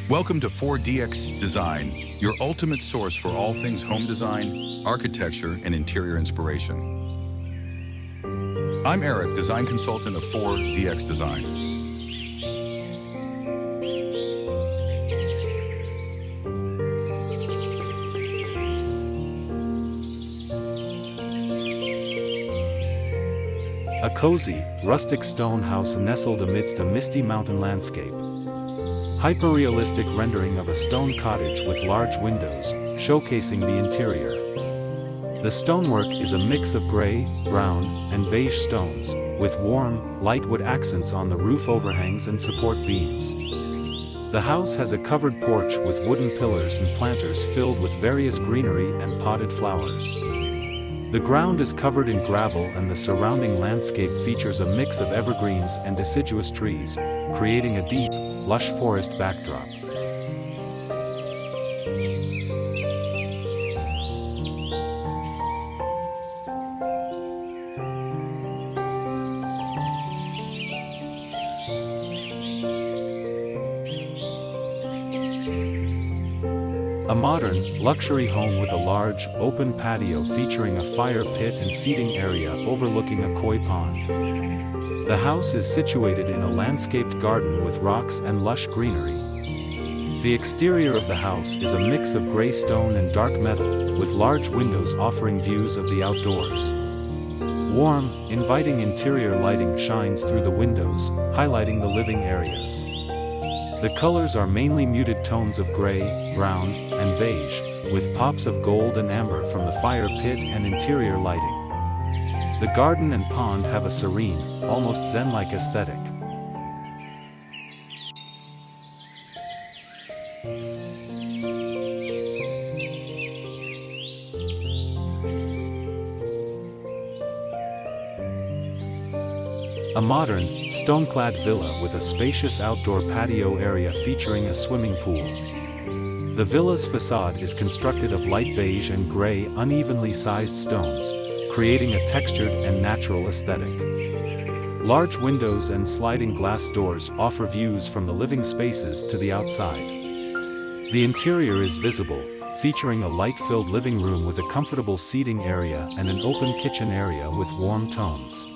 Welcome to 4DX Design, your ultimate source for all things home design, architecture, and interior inspiration. I'm Eric, design consultant of 4DX Design. A cozy, rustic stone house nestled amidst a misty mountain landscape. Hyper-realistic rendering of a stone cottage with large windows, showcasing the interior. The stonework is a mix of gray, brown, and beige stones, with warm, light wood accents on the roof overhangs and support beams. The house has a covered porch with wooden pillars and planters filled with various greenery and potted flowers. The ground is covered in gravel and the surrounding landscape features a mix of evergreens and deciduous trees, creating a deep, lush forest backdrop. A modern, luxury home with a large, open patio featuring a fire pit and seating area overlooking a koi pond. The house is situated in a landscaped garden with rocks and lush greenery. The exterior of the house is a mix of gray stone and dark metal, with large windows offering views of the outdoors. Warm, inviting interior lighting shines through the windows, highlighting the living areas. The colors are mainly muted tones of gray, brown, and beige, with pops of gold and amber from the fire pit and interior lighting. The garden and pond have a serene, almost zen-like aesthetic. A modern, stone-clad villa with a spacious outdoor patio area featuring a swimming pool. The villa's facade is constructed of light beige and gray unevenly sized stones, creating a textured and natural aesthetic. Large windows and sliding glass doors offer views from the living spaces to the outside. The interior is visible, featuring a light-filled living room with a comfortable seating area and an open kitchen area with warm tones.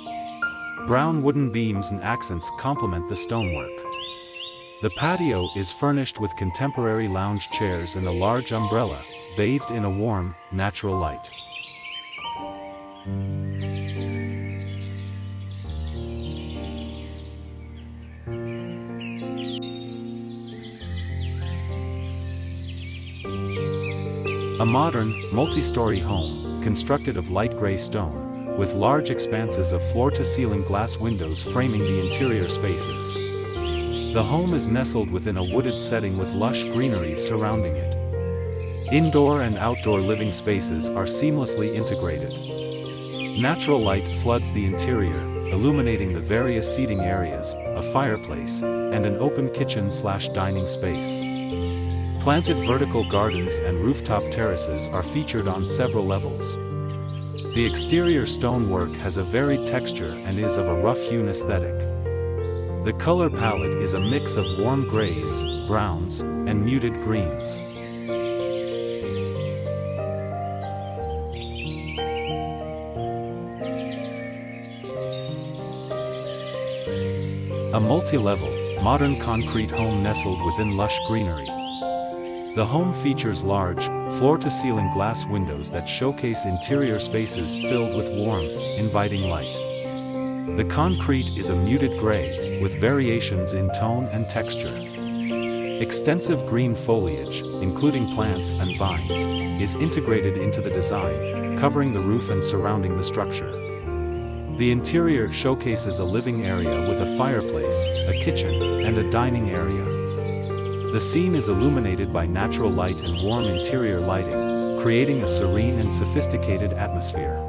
Brown wooden beams and accents complement the stonework. The patio is furnished with contemporary lounge chairs and a large umbrella, bathed in a warm, natural light. A modern, multi-story home, constructed of light gray stone, with large expanses of floor-to-ceiling glass windows framing the interior spaces. The home is nestled within a wooded setting with lush greenery surrounding it. Indoor and outdoor living spaces are seamlessly integrated. Natural light floods the interior, illuminating the various seating areas, a fireplace, and an open kitchen/dining space. Planted vertical gardens and rooftop terraces are featured on several levels. The exterior stonework has a varied texture and is of a rough-hewn aesthetic. The color palette is a mix of warm grays, browns, and muted greens. A multi-level, modern concrete home nestled within lush greenery. The home features large, floor-to-ceiling glass windows that showcase interior spaces filled with warm, inviting light. The concrete is a muted gray, with variations in tone and texture. Extensive green foliage, including plants and vines, is integrated into the design, covering the roof and surrounding the structure. The interior showcases a living area with a fireplace, a kitchen, and a dining area. The scene is illuminated by natural light and warm interior lighting, creating a serene and sophisticated atmosphere.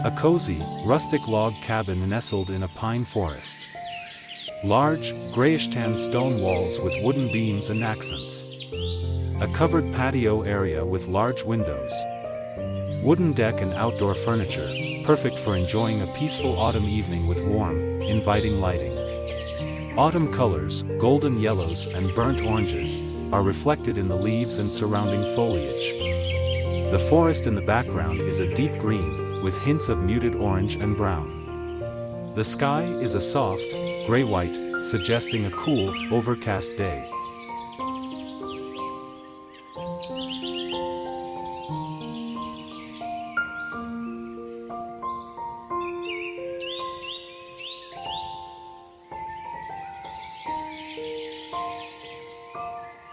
A cozy, rustic log cabin nestled in a pine forest. Large, grayish-tan stone walls with wooden beams and accents. A covered patio area with large windows. Wooden deck and outdoor furniture, perfect for enjoying a peaceful autumn evening with warm, inviting lighting. Autumn colors, golden yellows and burnt oranges, are reflected in the leaves and surrounding foliage. The forest in the background is a deep green, with hints of muted orange and brown. The sky is a soft, gray-white, suggesting a cool, overcast day.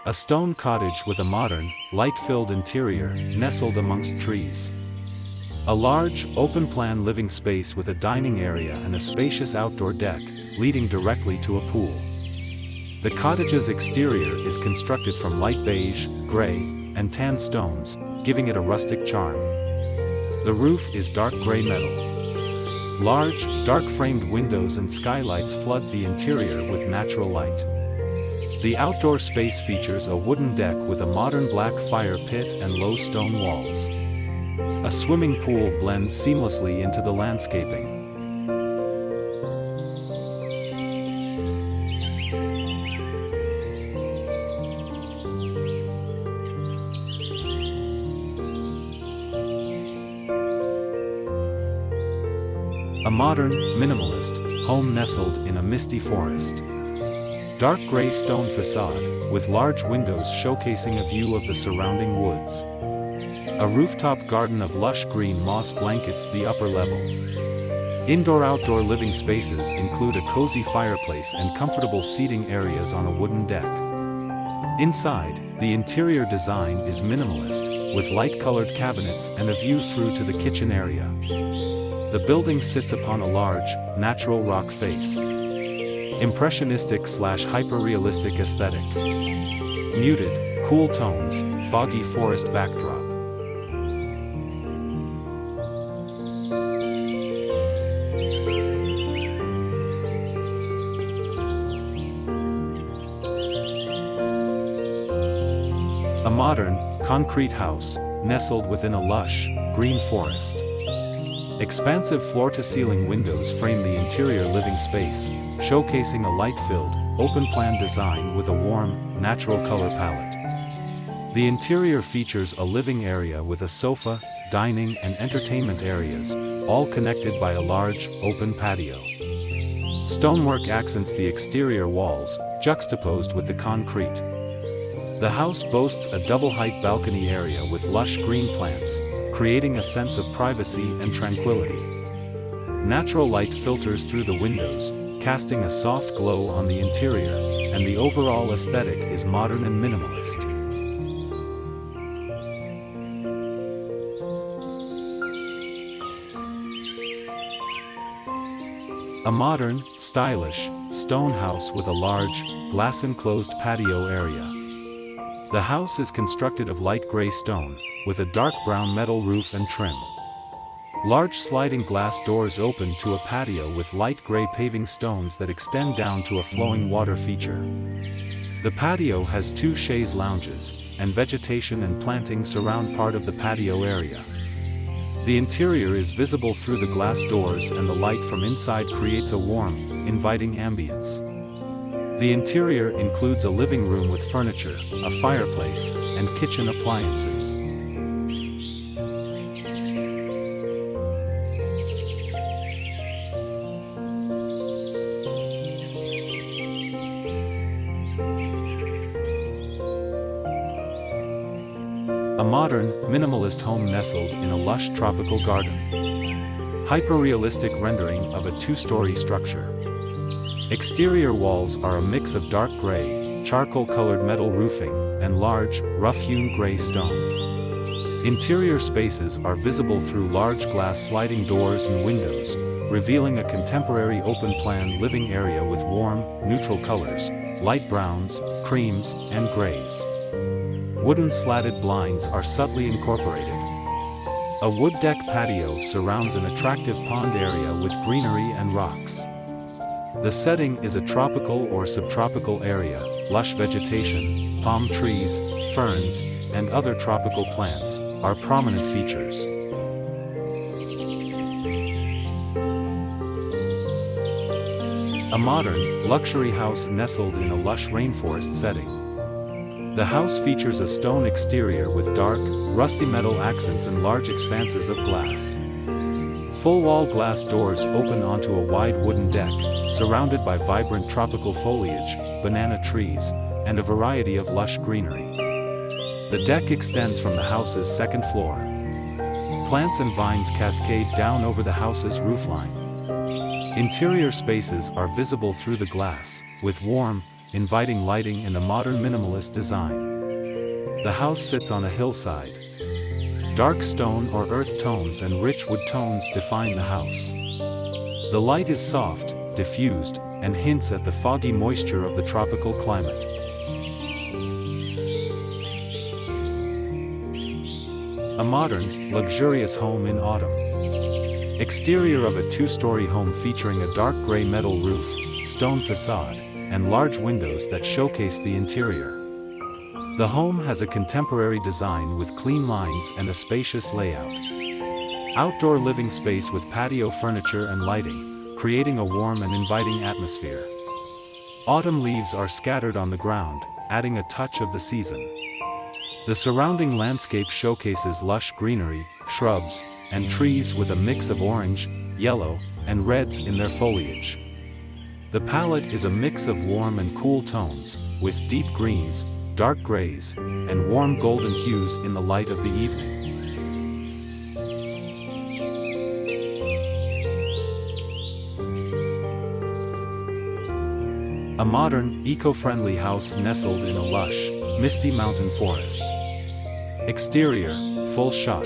A stone cottage with a modern, light-filled interior, nestled amongst trees. A large, open-plan living space with a dining area and a spacious outdoor deck, leading directly to a pool. The cottage's exterior is constructed from light beige, gray, and tan stones, giving it a rustic charm. The roof is dark gray metal. Large, dark-framed windows and skylights flood the interior with natural light. The outdoor space features a wooden deck with a modern black fire pit and low stone walls. A swimming pool blends seamlessly into the landscaping. A modern, minimalist home nestled in a misty forest. Dark gray stone facade, with large windows showcasing a view of the surrounding woods. A rooftop garden of lush green moss blankets the upper level. Indoor-outdoor living spaces include a cozy fireplace and comfortable seating areas on a wooden deck. Inside, the interior design is minimalist, with light-colored cabinets and a view through to the kitchen area. The building sits upon a large, natural rock face. Impressionistic/hyper-realistic aesthetic. Muted, cool tones, foggy forest backdrop. A modern, concrete house, nestled within a lush, green forest. Expansive floor-to-ceiling windows frame the interior living space, showcasing a light-filled, open-plan design with a warm, natural color palette. The interior features a living area with a sofa, dining and entertainment areas, all connected by a large, open patio. Stonework accents the exterior walls, juxtaposed with the concrete. The house boasts a double-height balcony area with lush green plants, creating a sense of privacy and tranquility. Natural light filters through the windows, casting a soft glow on the interior, and the overall aesthetic is modern and minimalist. A modern, stylish, stone house with a large, glass-enclosed patio area. The house is constructed of light gray stone, with a dark brown metal roof and trim. Large sliding glass doors open to a patio with light gray paving stones that extend down to a flowing water feature. The patio has two chaise lounges, and vegetation and planting surround part of the patio area. The interior is visible through the glass doors and the light from inside creates a warm, inviting ambience. The interior includes a living room with furniture, a fireplace, and kitchen appliances. A modern, minimalist home nestled in a lush tropical garden. Hyper-realistic rendering of a two-story structure. Exterior walls are a mix of dark gray, charcoal-colored metal roofing, and large, rough-hewn gray stone. Interior spaces are visible through large glass sliding doors and windows, revealing a contemporary open-plan living area with warm, neutral colors, light browns, creams, and grays. Wooden slatted blinds are subtly incorporated. A wood deck patio surrounds an attractive pond area with greenery and rocks. The setting is a tropical or subtropical area, lush vegetation, palm trees, ferns, and other tropical plants, are prominent features. A modern, luxury house nestled in a lush rainforest setting. The house features a stone exterior with dark, rusty metal accents and large expanses of glass. Full-wall glass doors open onto a wide wooden deck, surrounded by vibrant tropical foliage, banana trees, and a variety of lush greenery. The deck extends from the house's second floor. Plants and vines cascade down over the house's roofline. Interior spaces are visible through the glass, with warm, inviting lighting and a modern minimalist design. The house sits on a hillside. Dark stone or earth tones and rich wood tones define the house. The light is soft, diffused, and hints at the foggy moisture of the tropical climate. A modern, luxurious home in autumn. Exterior of a two-story home featuring a dark gray metal roof, stone facade, and large windows that showcase the interior. The home has a contemporary design with clean lines and a spacious layout. Outdoor living space with patio furniture and lighting, creating a warm and inviting atmosphere. Autumn leaves are scattered on the ground, adding a touch of the season. The surrounding landscape showcases lush greenery, shrubs, and trees with a mix of orange, yellow, and reds in their foliage. The palette is a mix of warm and cool tones, with deep greens, dark grays, and warm golden hues in the light of the evening. A modern, eco-friendly house nestled in a lush, misty mountain forest. Exterior, full shot.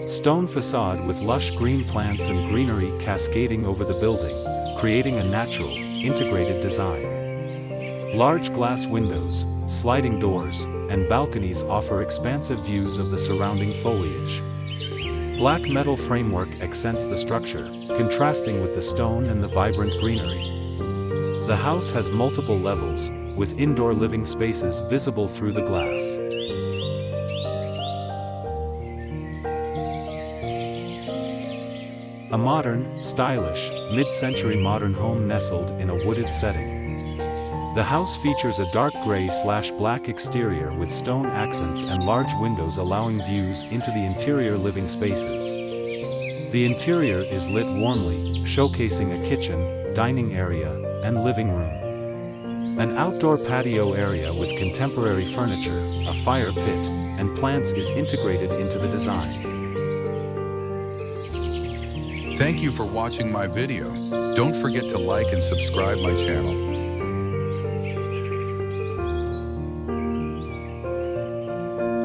Stone facade with lush green plants and greenery cascading over the building, creating a natural, integrated design. Large glass windows, sliding doors, and balconies offer expansive views of the surrounding foliage. Black metal framework accents the structure, contrasting with the stone and the vibrant greenery. The house has multiple levels, with indoor living spaces visible through the glass. A modern, stylish, mid-century modern home nestled in a wooded setting. The house features a dark gray/black exterior with stone accents and large windows allowing views into the interior living spaces. The interior is lit warmly, showcasing a kitchen, dining area, and living room. An outdoor patio area with contemporary furniture, a fire pit, and plants is integrated into the design. Thank you for watching my video. Don't forget to like and subscribe my channel.